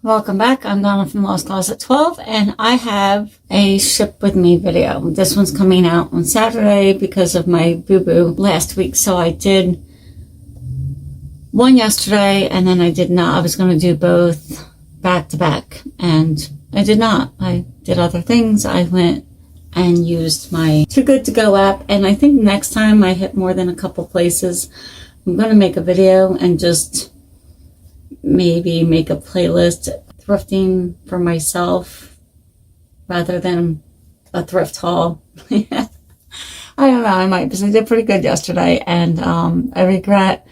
Welcome back. I'm Donna from Lost Closet 12, and I have a ship with me video. This one's coming out on Saturday because of my boo-boo last week. So I did one yesterday, and then I did not. I was going to do both back to back, and I did not. I did other things. I went and used my Too Good To Go app, and I think next time I hit more than a couple places, I'm going to make a video and just maybe make a playlist thrifting for myself rather than a thrift haul. I don't know, I might, because I did pretty good yesterday, and I regret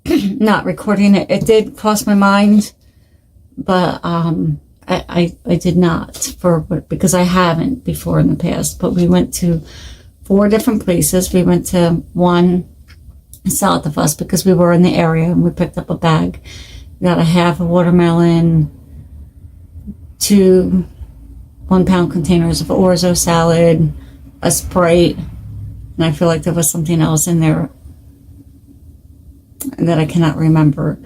not recording it. It did cross my mind, but I did not, because I haven't before in the past. But we went to 4 different places. We went to one south of us because we were in the area, and we picked up a bag. We got a half a watermelon, 2 1-pound containers of orzo salad, a Sprite, and I feel like there was something else in there that I cannot remember.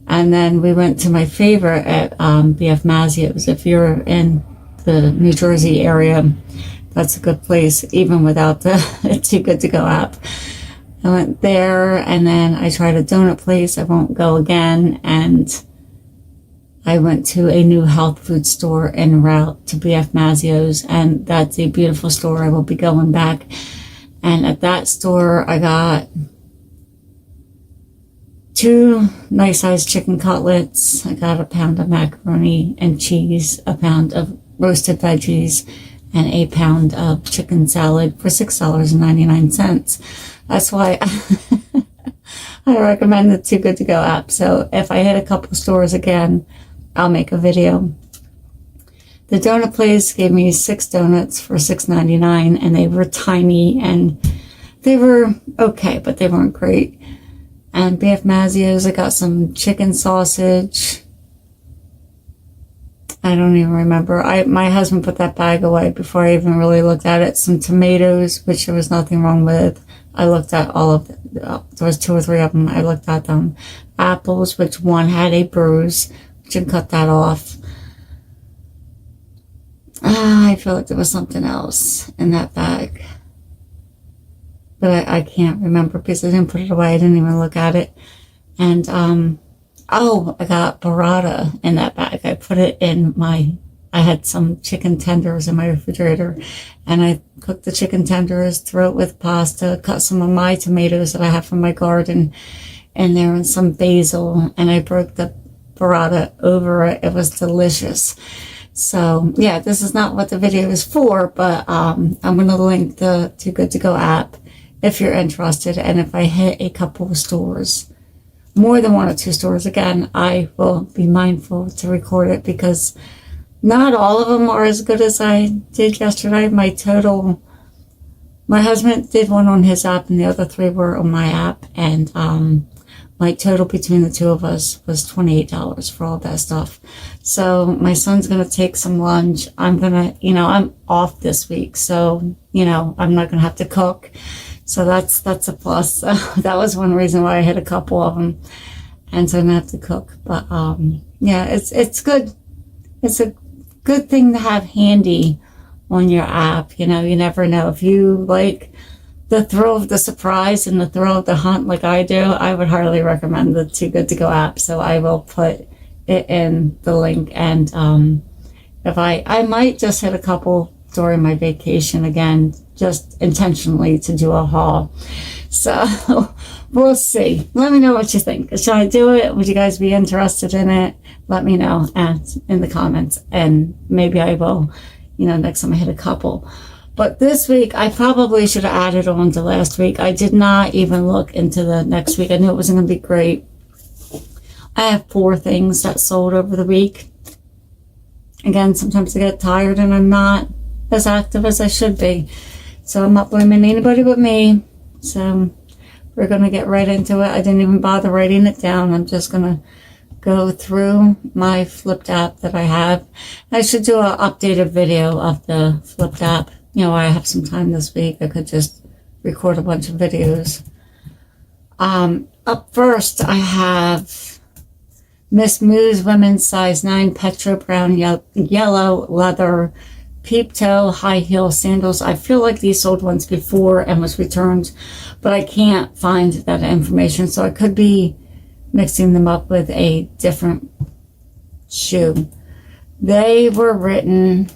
And then we went to my favorite at BF Mazio's. If you're in the New Jersey area, that's a good place, even without the Too Good To Go app. I went there, and then I tried a donut place. I won't go again. And I went to a new health food store en route to BF Mazio's, and that's a beautiful store. I will be going back. And at that store, I got 2 nice-sized chicken cutlets. I got a pound of macaroni and cheese, a pound of roasted veggies, and a pound of chicken salad for $6.99. That's why I recommend the Too Good To Go app. So if I hit a couple stores again, I'll make a video. The donut place gave me 6 donuts for $6.99, and they were tiny, and they were okay, but they weren't great. And BF Mazio's, I got some chicken sausage. I don't even remember. My husband put that bag away before I even really looked at it. Some tomatoes, which there was nothing wrong with. I looked at all of them. There was 2 or 3 of them. I looked at them. Apples, which one had a bruise, which I cut that off. I feel like there was something else in that bag, but I can't remember because I didn't put it away. I didn't even look at it. And I got burrata in that bag. I put it in I had some chicken tenders in my refrigerator, and I cooked the chicken tenders, threw it with pasta, cut some of my tomatoes that I have from my garden in there, and some basil, and I broke the burrata over it. It was delicious. So yeah, this is not what the video is for, but I'm going to link the Too Good To Go app if you're interested. And if I hit a couple of stores, more than 1 or 2 stores, again, I will be mindful to record it, because not all of them are as good as I did yesterday. My husband did one on his app, and the other 3 were on my app, and my total between the 2 of us was $28 for all that stuff. So my son's going to take some lunch. I'm going to, I'm off this week, so, I'm not going to have to cook. So that's a plus. That was one reason why I hit a couple of them, and so I don't have to cook. But yeah, it's good. It's a good thing to have handy on your app. You never know. If you like the thrill of the surprise and the thrill of the hunt like I do, I would highly recommend the Too Good To Go app. So I will put it in the link, and if I might just hit a couple during my vacation again, just intentionally to do a haul. So we'll see. Let me know what you think. Should I do it? Would you guys be interested in it? Let me know in the comments, and maybe I will, next time I hit a couple. But this week, I probably should have added on to last week. I did not even look into the next week. I knew it wasn't going to be great. I have 4 things that sold over the week. Again, sometimes I get tired and I'm not as active as I should be. So I'm not blaming anybody but me. So we're going to get right into it. I didn't even bother writing it down. I'm just going to go through my flipped app that I have. I should do an updated video of the flipped app. I have some time this week. I could just record a bunch of videos. Up first, I have Miss Moo's women's size 9 petro brown yellow leather peep toe high heel sandals. I feel like these sold once before and was returned, but I can't find that information, so I could be mixing them up with a different shoe. They were written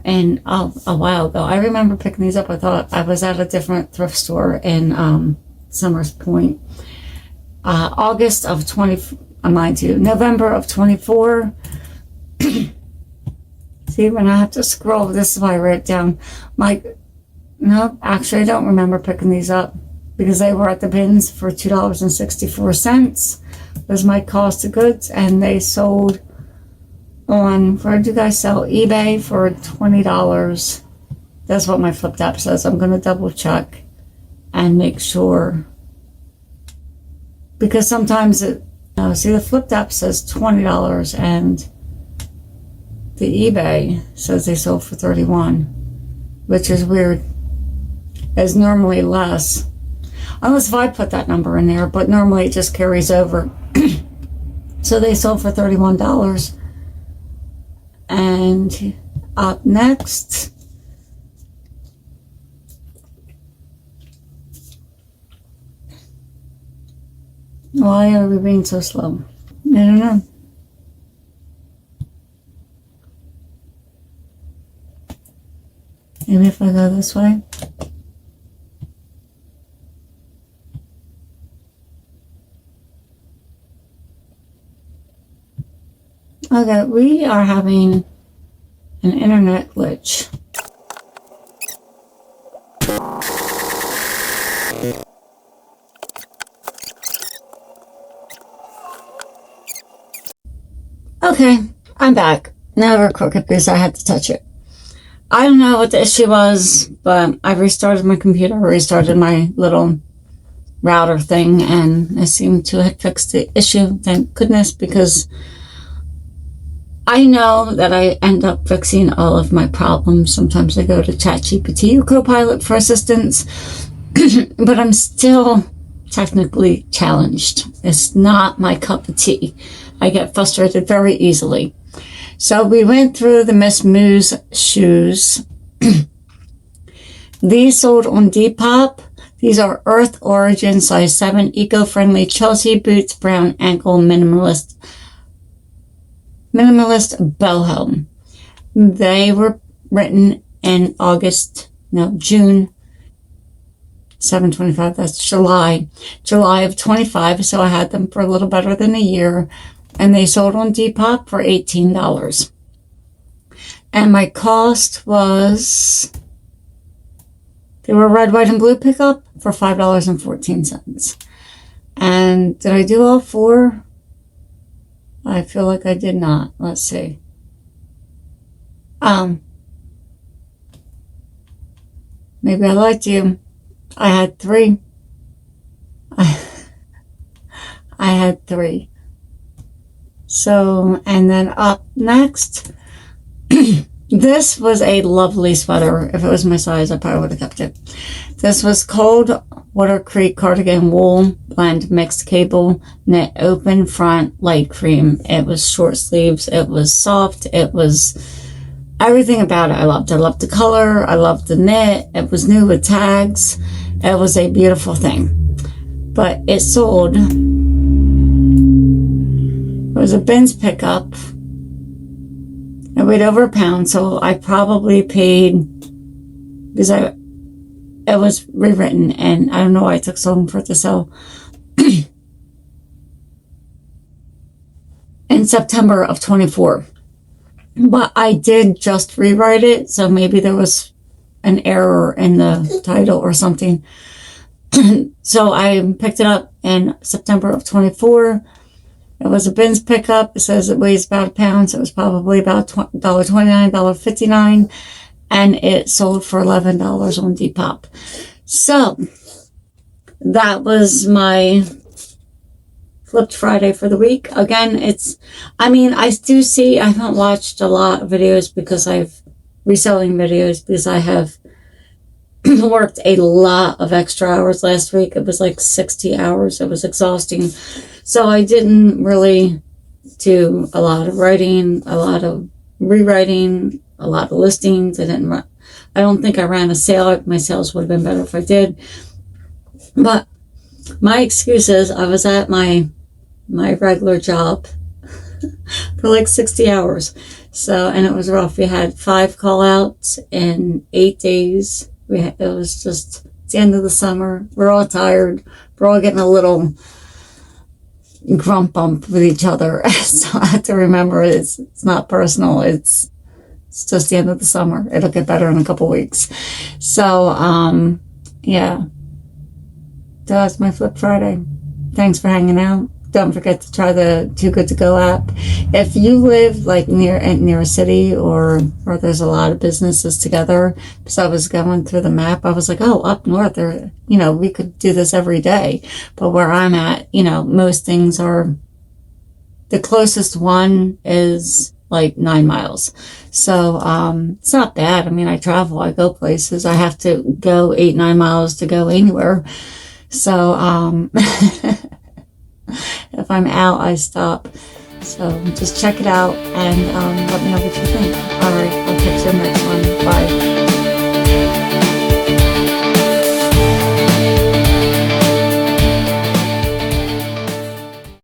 in a while ago. I remember picking these up. I thought I was at a different thrift store in Summers Point. August of 20, mind you, November of 24. See, when I have to scroll, this is why I write it down. No, actually, I don't remember picking these up because they were at the bins for $2.64. Was my cost of goods, and they sold on, where did you guys sell? eBay for $20. That's what my Flipped app says. I'm going to double check and make sure, because sometimes see, the Flipped app says $20 and the eBay says they sold for $31, which is weird. It's normally less, unless if I put that number in there, but normally it just carries over. So they sold for $31. And up next, why are we being so slow? I don't know. Maybe if I go this way. Okay, we are having an internet glitch. Okay, I'm back. Now we're crooked because I had to touch it. I don't know what the issue was, but I restarted my computer, restarted my little router thing, and I seem to have fixed the issue. Thank goodness, because I know that I end up fixing all of my problems. Sometimes I go to ChatGPT or Copilot for assistance, but I'm still technically challenged. It's not my cup of tea. I get frustrated very easily. So we went through the Miss Moo's shoes. These sold on Depop. These are Earth Origin size 7 eco-friendly Chelsea boots, brown ankle minimalist boho. They were written in June 7/25. That's July of 25. So I had them for a little better than a year, and they sold on Depop for $18. And my cost was, they were red, white, and blue pickup for $5.14. And did I do all four? I feel like I did not. Let's see. Maybe I lied to you. I had three. I had three. So, and then up next, this was a lovely sweater. If it was my size, I probably would have kept it. This was Cold Water Creek cardigan wool blend mixed cable knit open front light cream. It was short sleeves. It was soft. It was everything about it I loved. I loved the color. I loved the knit. It was new with tags. It was a beautiful thing. But it sold. It was a bins pickup. It weighed over a pound, so I probably paid, because it was rewritten, and I don't know why it took so long for it to sell. In September of 24. But I did just rewrite it, so maybe there was an error in the title or something. So I picked it up in September of 24. It was a bins pickup. It says it weighs about a pound, so it was probably about $1.29, $1.59, and it sold for $11 on Depop. So that was my Flipped Friday for the week. Again, I do see, I haven't watched a lot of videos because reselling videos, because I have worked a lot of extra hours last week. It was like 60 hours. It was exhausting. So I didn't really do a lot of writing, a lot of rewriting, a lot of listings. I don't think I ran a sale. My sales would have been better if I did. But my excuse is I was at my regular job for like 60 hours. So, and it was rough. We had 5 call outs in 8 days. It was just the end of the summer. We're all tired. We're all getting a little grump bump with each other. So I have to remember it's not personal. It's just the end of the summer. It'll get better in a couple weeks. So, yeah. That's my Flip Friday. Thanks for hanging out. Don't forget to try the Too Good To Go app. If you live like near a city or there's a lot of businesses together, because I was going through the map, I was like, oh, up north there, we could do this every day. But where I'm at, most things are, the closest one is like 9 miles. So, it's not bad. I mean, I travel, I go places. I have to go 8-9 miles to go anywhere. So, if I'm out, I stop. So just check it out and let me know what you think. All right, I'll catch you in the next one. Bye.